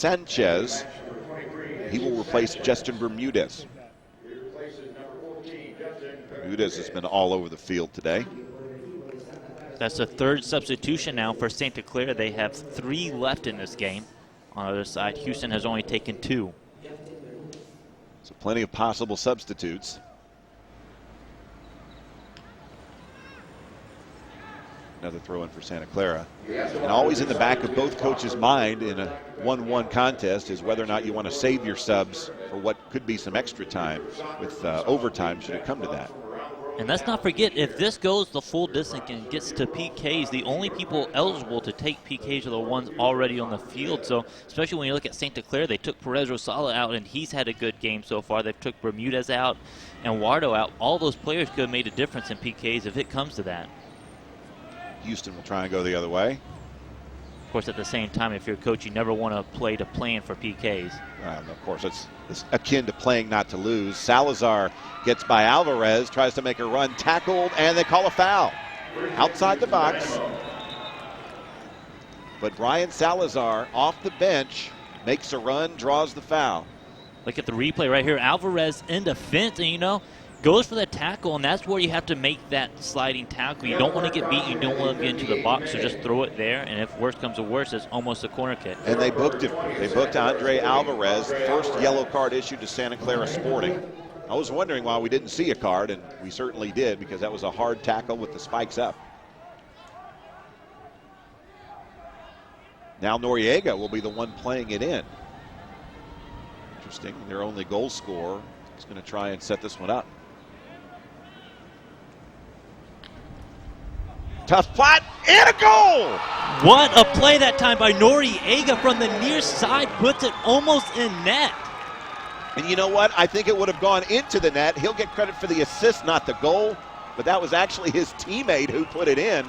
Sanchez. He will replace Justin Bermudez. Bermudez has been all over the field today. That's the third substitution now for Santa Clara. They have 3 left in this game. On the other side, Houston has only taken 2. So plenty of possible substitutes. Another throw in for Santa Clara. And always in the back of both coaches' mind in a 1-1 contest is whether or not you want to save your subs for what could be some extra time with overtime should it come to that. And let's not forget, if this goes the full distance and gets to PKs, the only people eligible to take PKs are the ones already on the field. So especially when you look at Santa Clara, they took Perez Rosala out, and he's had a good game so far. They've took Bermudez out and Wardo out. All those players could have made a difference in PKs if it comes to that. Houston will try and go the other way. Of course, at the same time, if you're a coach, you never want to play to plan for PKs. Of course, it's akin to playing not to lose. Salazar gets by Alvarez, tries to make a run, tackled, and they call a foul. Outside the box. But Brian Salazar, off the bench, makes a run, draws the foul. Look at the replay right here. Alvarez in defense, and goes for the tackle, and that's where you have to make that sliding tackle. You don't want to get beat. You don't want to get into the box, so just throw it there, and if worse comes to worse, it's almost a corner kick. And they booked him. They booked Andre Alvarez, first yellow card issued to Santa Clara Sporting. I was wondering why we didn't see a card, and we certainly did, because that was a hard tackle with the spikes up. Now Noriega will be the one playing it in. Interesting. Their only goal scorer is going to try and set this one up. Tough plot, and a goal! What a play that time by Noriega from the near side, puts it almost in net. And you know what? I think it would have gone into the net. He'll get credit for the assist, not the goal, but that was actually his teammate who put it in.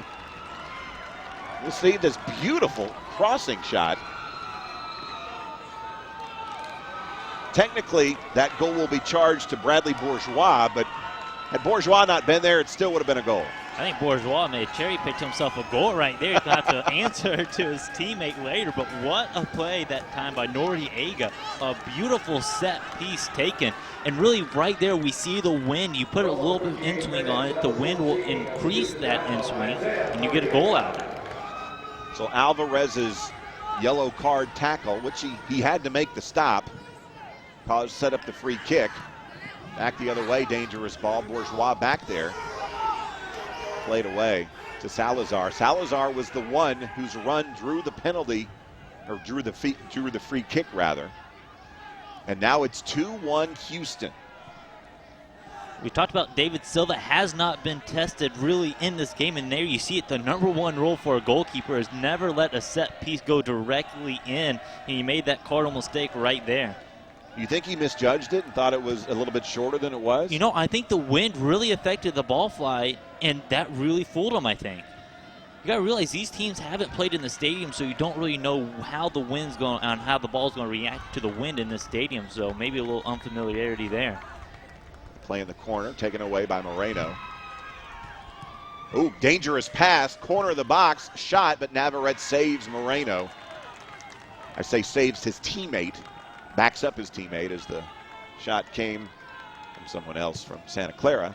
We'll see this beautiful crossing shot. Technically, that goal will be charged to Bradley Bourgeois, but had Bourgeois not been there, it still would have been a goal. I think Bourgeois may have cherry-picked himself a goal right there. He's going to have to answer to his teammate later, but what a play that time by Noriega. A beautiful set piece taken, and really right there we see the wind. You put a little bit of in-swing on it, the wind will increase that in-swing, and you get a goal out of it. So Alvarez's yellow card tackle, which he had to make the stop, set up the free kick. Back the other way, dangerous ball. Bourgeois back there. Played away to Salazar. Salazar was the one whose run drew the penalty, or drew the free kick rather. And now it's 2-1 Houston. We talked about David Silva has not been tested really in this game, and there you see it. The number one rule for a goalkeeper is never let a set piece go directly in, and he made that cardinal mistake right there. You think he misjudged it and thought it was a little bit shorter than it was? I think the wind really affected the ball flight, and that really fooled him, I think. You got to realize these teams haven't played in the stadium, so you don't really know how the wind's going and how the ball's going to react to the wind in this stadium, so maybe a little unfamiliarity there. Play in the corner, taken away by Moreno. Ooh, dangerous pass, corner of the box, shot, but Navarrete saves Moreno. I say saves his teammate. Backs up his teammate as the shot came from someone else from Santa Clara.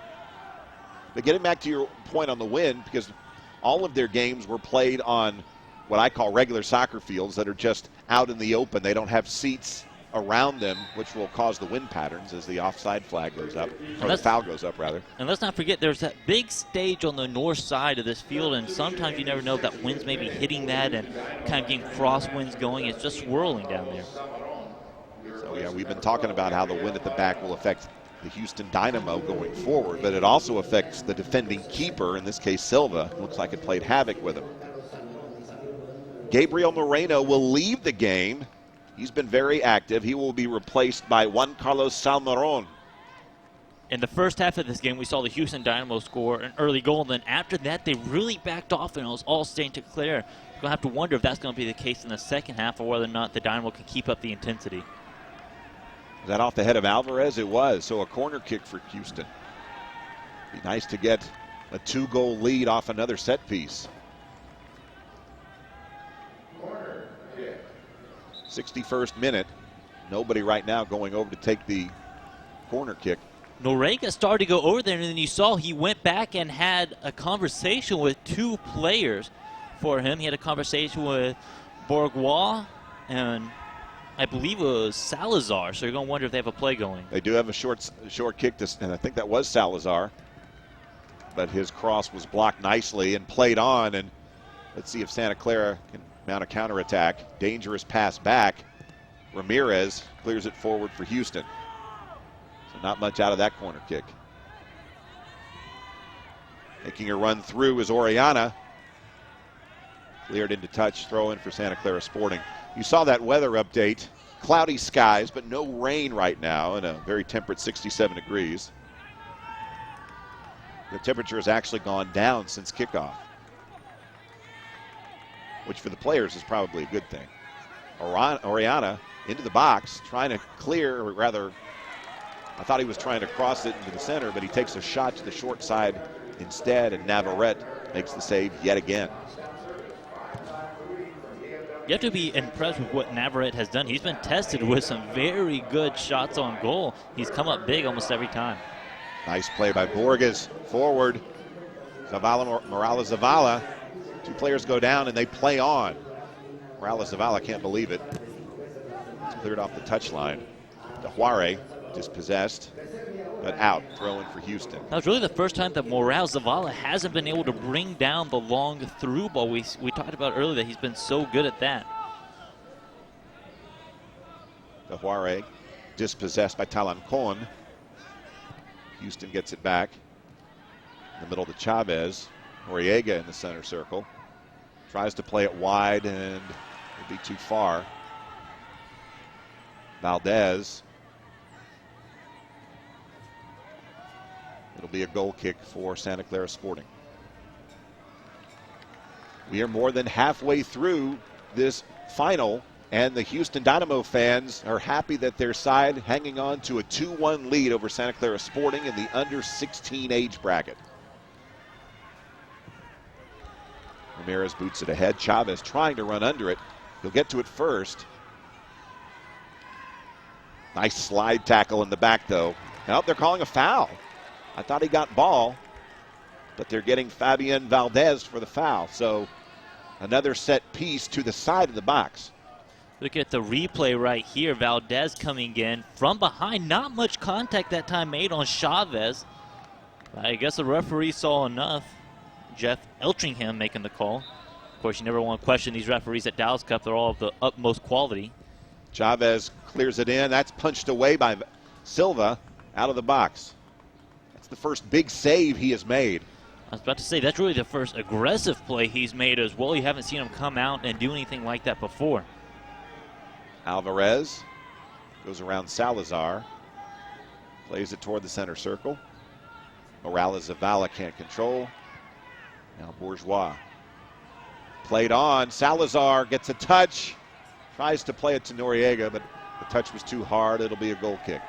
But getting back to your point on the wind, because all of their games were played on what I call regular soccer fields that are just out in the open. They don't have seats around them, which will cause the wind patterns as the offside flag goes up, or the foul goes up, rather. And let's not forget, there's that big stage on the north side of this field, and sometimes you never know if that wind's maybe hitting that and kind of getting crosswinds going. It's just swirling down there. So, yeah, we've been talking about how the wind at the back will affect the Houston Dynamo going forward, but it also affects the defending keeper, in this case Silva. Looks like it played havoc with him. Gabriel Moreno will leave the game. He's been very active. He will be replaced by Juan Carlos Salmeron. In the first half of this game, we saw the Houston Dynamo score an early goal, and then after that, they really backed off, and it was all Santa Clara. We're going to have to wonder if that's going to be the case in the second half, or whether or not the Dynamo can keep up the intensity. Was that off the head of Alvarez? It was. So a corner kick for Houston. Be nice to get a 2-goal lead off another set piece. 61st minute. Nobody right now going over to take the corner kick. Noriega started to go over there, and then you saw he went back and had a conversation with two players for him. He had a conversation with Bourgeois and I believe it was Salazar, so you're going to wonder if they have a play going. They do have a short kick, and I think that was Salazar. But his cross was blocked nicely and played on, and let's see if Santa Clara can mount a counterattack. Dangerous pass back. Ramirez clears it forward for Houston. So not much out of that corner kick. Making a run through is Oriana. Cleared into touch, throw in for Santa Clara Sporting. You saw that weather update. Cloudy skies, but no rain right now, and a very temperate 67 degrees. The temperature has actually gone down since kickoff, which for the players is probably a good thing. Oriana into the box, trying to clear, or rather, I thought he was trying to cross it into the center, but he takes a shot to the short side instead, and Navarrete makes the save yet again. You have to be impressed with what Navarrete has done. He's been tested with some very good shots on goal. He's come up big almost every time. Nice play by Borges. Forward. Morales Zavala. Two players go down and they play on. Morales Zavala can't believe it. It's cleared off the touchline. DeJuare dispossessed, but out. Throw in for Houston. That was really the first time that Morales Zavala hasn't been able to bring down the long through ball. We talked about earlier that he's been so good at that. DeJuare dispossessed by Talancon. Houston gets it back. In the middle to Chavez. Noriega in the center circle. Tries to play it wide and it'll be too far. Valdez. It'll be a goal kick for Santa Clara Sporting. We are more than halfway through this final, and the Houston Dynamo fans are happy that their side hanging on to a 2-1 lead over Santa Clara Sporting in the under 16 age bracket. Ramirez boots it ahead. Chavez trying to run under it. He'll get to it first. Nice slide tackle in the back, though. Now they're calling a foul. I thought he got ball, but they're getting Fabian Valdez for the foul. So another set piece to the side of the box. Look at the replay right here. Valdez coming in from behind. Not much contact that time made on Chavez. I guess the referee saw enough. Jeff Eltringham making the call. Of course, you never want to question these referees at Dallas Cup. They're all of the utmost quality. Chavez clears it in. That's punched away by Silva out of the box. That's the first big save he has made. I was about to say, that's really the first aggressive play he's made as well. You haven't seen him come out and do anything like that before. Alvarez goes around Salazar. Plays it toward the center circle. Morales Zavala can't control. Now Bourgeois. Played on. Salazar gets a touch. Tries to play it to Noriega, but the touch was too hard. It'll be a goal kick.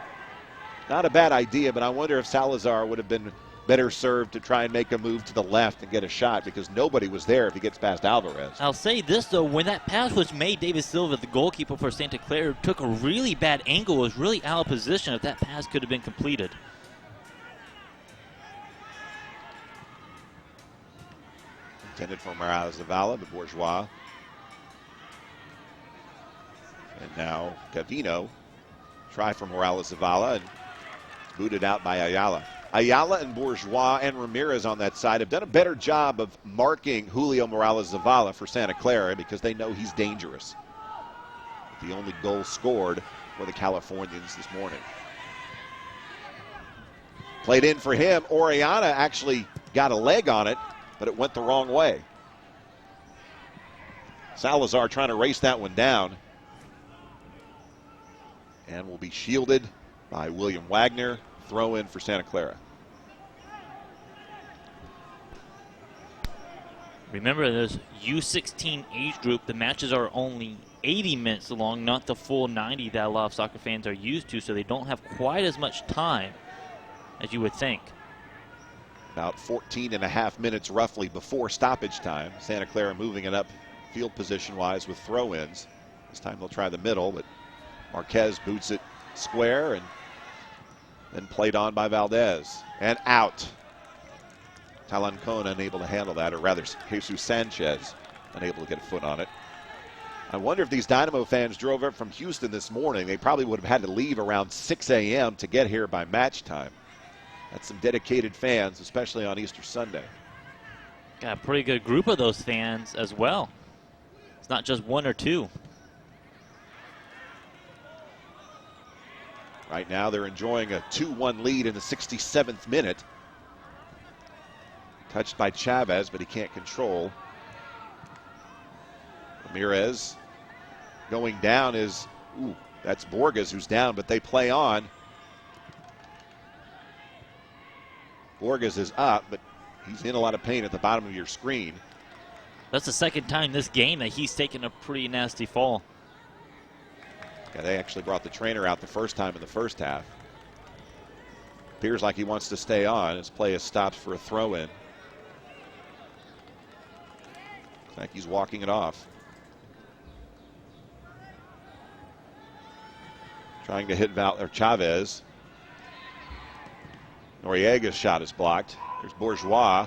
Not a bad idea, but I wonder if Salazar would have been better served to try and make a move to the left and get a shot, because nobody was there if he gets past Alvarez. I'll say this, though. When that pass was made, David Silva, the goalkeeper for Santa Clara, took a really bad angle. Was really out of position if that pass could have been completed. Intended for Morales Zavala, but Bourgeois. And now Gavino. Try for Morales Zavala and booted out by Ayala. Ayala and Bourgeois and Ramirez on that side have done a better job of marking Julio Morales Zavala for Santa Clara because they know he's dangerous. The only goal scored for the Californians this morning. Played in for him. Oriana actually got a leg on it, but it went the wrong way. Salazar trying to race that one down. And will be shielded by William Wagner. Throw in for Santa Clara. Remember, this U16 age group, the matches are only 80 minutes long, not the full 90 that a lot of soccer fans are used to, so they don't have quite as much time as you would think. About 14 and a half minutes roughly before stoppage time. Santa Clara moving it up field position-wise with throw-ins. This time they'll try the middle, but Marquez boots it square and then played on by Valdez. And out. Talancon unable to handle that, or rather Jesus Sanchez unable to get a foot on it. I wonder if these Dynamo fans drove up from Houston this morning. They probably would have had to leave around 6 a.m. to get here by match time. That's some dedicated fans, especially on Easter Sunday. Got a pretty good group of those fans as well. It's not just one or two. Right now they're enjoying a 2-1 lead in the 67th minute. Touched by Chavez, but he can't control. Ramirez going down is, that's Borges who's down, but they play on. Borges is up, but he's in a lot of pain at the bottom of your screen. That's the second time this game that he's taken a pretty nasty fall. Yeah, they actually brought the trainer out the first time in the first half. Appears like he wants to stay on. His play is stopped for a throw-in. Looks like he's walking it off. Trying to hit Chavez. Noriega's shot is blocked. There's Bourgeois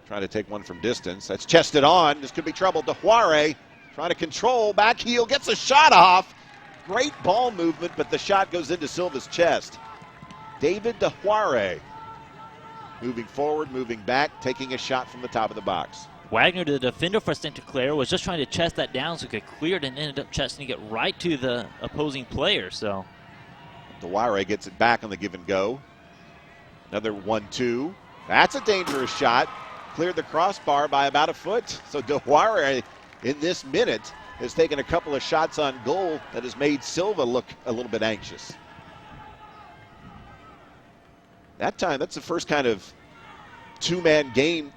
trying to take one from distance. That's chested on. This could be trouble. DeJuare trying to control. Back heel. Gets a shot off. Great ball movement, but the shot goes into Silva's chest. David DeJuare moving forward, moving back, taking a shot from the top of the box. Wagner, the defender for Santa Clara, was just trying to chest that down so he could clear it and ended up chesting it right to the opposing player. So DeJuare gets it back on the give and go. Another 1-2. That's a dangerous shot. Cleared the crossbar by about a foot. So DeJuare in this minute has taken a couple of shots on goal that has made Silva look a little bit anxious. That time, that's the first kind of two-man game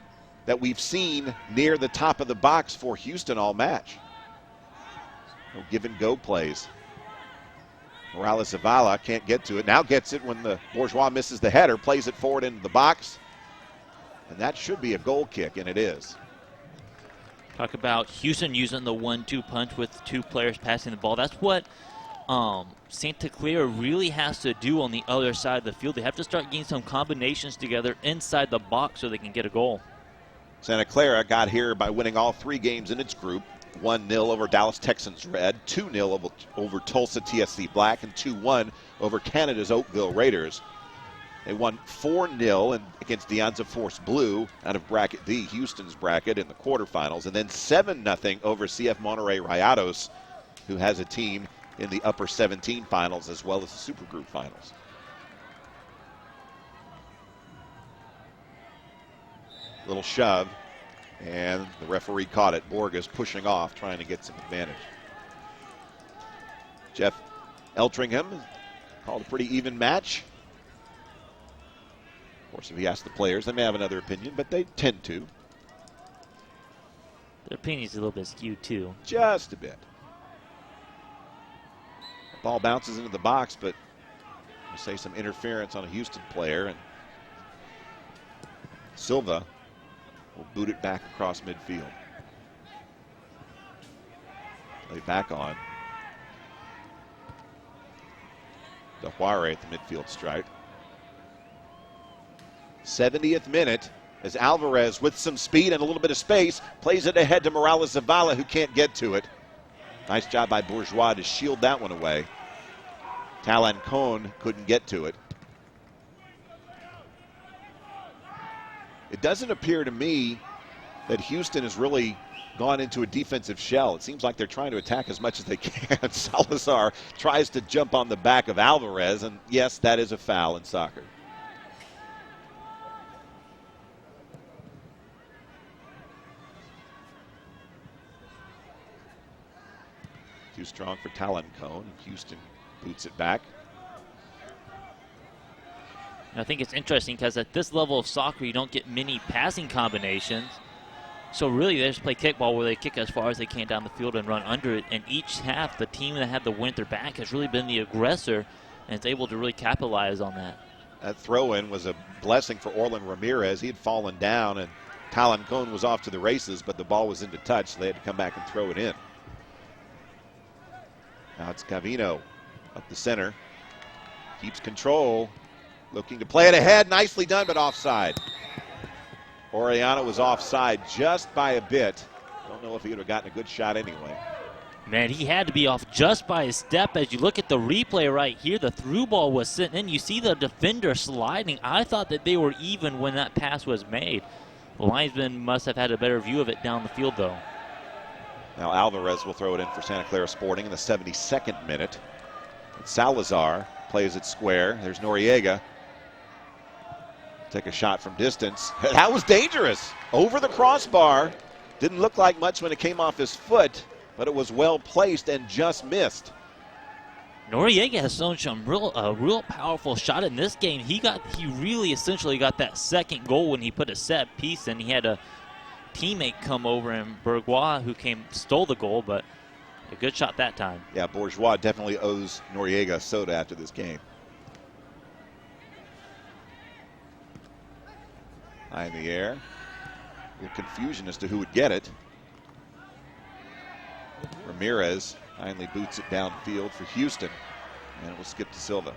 that we've seen near the top of the box for Houston all match. No give-and-go plays. Morales Zavala can't get to it. Now gets it when the Bourgeois misses the header, plays it forward into the box. And that should be a goal kick, and it is. Talk about Houston using the 1-2 punch with two players passing the ball. That's what Santa Clara really has to do on the other side of the field. They have to start getting some combinations together inside the box so they can get a goal. Santa Clara got here by winning all three games in its group. 1-0 over Dallas Texans Red, 2-0 over Tulsa TSC Black, and 2-1 over Canada's Oakville Raiders. They won 4-0 against De Anza Force Blue out of Bracket D, Houston's bracket, in the quarterfinals, and then 7-0 over CF Monterrey Rayados, who has a team in the upper 17 finals as well as the Supergroup finals. Little shove, and the referee caught it. Borges pushing off, trying to get some advantage. Jeff Eltringham called a pretty even match. Of course, if he asks the players, they may have another opinion, but they tend to. Their opinion's a little bit skewed, too. Just a bit. The ball bounces into the box, but you say some interference on a Houston player, and Silva will boot it back across midfield. Play back on. DeJuare at the midfield strike. 70th minute as Alvarez, with some speed and a little bit of space, plays it ahead to Morales Zavala, who can't get to it. Nice job by Bourgeois to shield that one away. Talancon couldn't get to it. It doesn't appear to me that Houston has really gone into a defensive shell. It seems like they're trying to attack as much as they can. Salazar tries to jump on the back of Alvarez, and yes, that is a foul in soccer. Too strong for Talancon. Houston boots it back. I think it's interesting because at this level of soccer, you don't get many passing combinations. So really, they just play kickball where they kick as far as they can down the field and run under it. And each half, the team that had the win at their back has really been the aggressor, and it's able to really capitalize on that. That throw-in was a blessing for Orlin Ramirez. He had fallen down, and Talancon was off to the races, but the ball was into touch, so they had to come back and throw it in. Now it's Gavino up the center. Keeps control. Looking to play it ahead. Nicely done, but offside. Orellana was offside just by a bit. Don't know if he would have gotten a good shot anyway. Man, he had to be off just by a step. As you look at the replay right here, the through ball was sitting in. You see the defender sliding. I thought that they were even when that pass was made. The linesman must have had a better view of it down the field, though. Now Alvarez will throw it in for Santa Clara Sporting in the 72nd minute. And Salazar plays it square. There's Noriega. Take a shot from distance. That was dangerous. Over the crossbar. Didn't look like much when it came off his foot, but it was well placed and just missed. Noriega has shown some real powerful shot in this game. He really essentially got that second goal when he put a set piece in. He had a teammate come over in Bourgeois who stole the goal, but a good shot that time. Yeah, Bourgeois definitely owes Noriega a soda after this game. High in the air. A little confusion as to who would get it. Ramirez finally boots it downfield for Houston, and it will skip to Silva.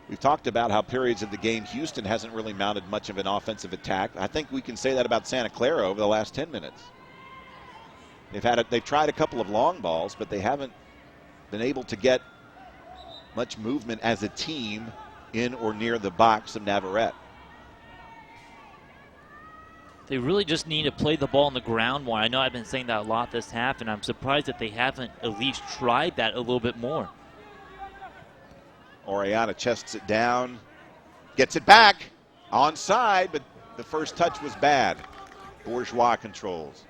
We've talked about how periods of the game Houston hasn't really mounted much of an offensive attack. I think we can say that about Santa Clara over the last 10 minutes. They've tried a couple of long balls, but they haven't been able to get much movement as a team in or near the box of Navarrete. They really just need to play the ball on the ground more. I know I've been saying that a lot this half, and I'm surprised that they haven't at least tried that a little bit more. Orellana chests it down, gets it back, onside, but the first touch was bad. Bourgeois controls.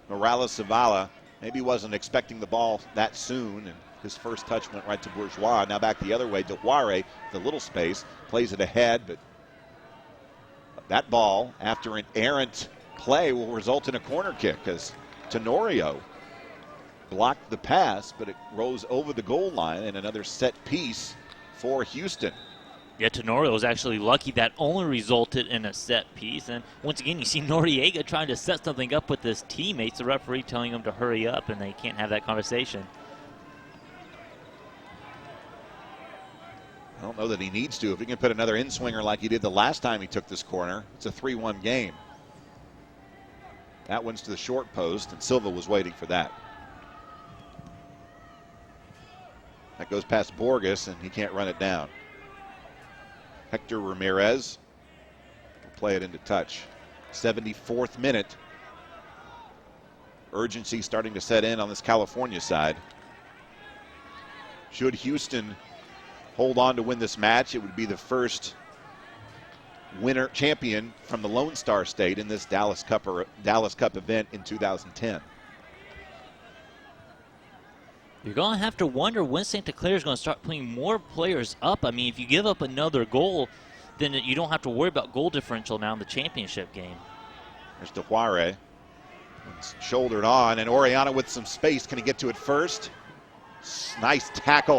Morales Zavala maybe wasn't expecting the ball that soon, and his first touch went right to Bourgeois. Now back the other way, DeJuare, the little space, plays it ahead, but that ball, after an errant play, will result in a corner kick as Tenorio blocked the pass, but it rose over the goal line, and another set piece for Houston. Yeah, Tenorio was actually lucky that only resulted in a set piece. And once again, you see Noriega trying to set something up with his teammates, the referee telling him to hurry up, and they can't have that conversation. I don't know that he needs to. If he can put another in-swinger like he did the last time he took this corner, it's a 3-1 game. That one's to the short post, and Silva was waiting for that. That goes past Borges, and he can't run it down. Hector Ramirez will play it into touch. 74th minute. Urgency starting to set in on this California side. Should Houston hold on to win this match, it would be the first champion from the Lone Star State in this Dallas Cup event in 2010. You're going to have to wonder when Santa Clara is going to start putting more players up. I mean, if you give up another goal, then you don't have to worry about goal differential now in the championship game. There's DeJuare. It's shouldered on, and Orellana with some space. Can he get to it first? Nice tackle.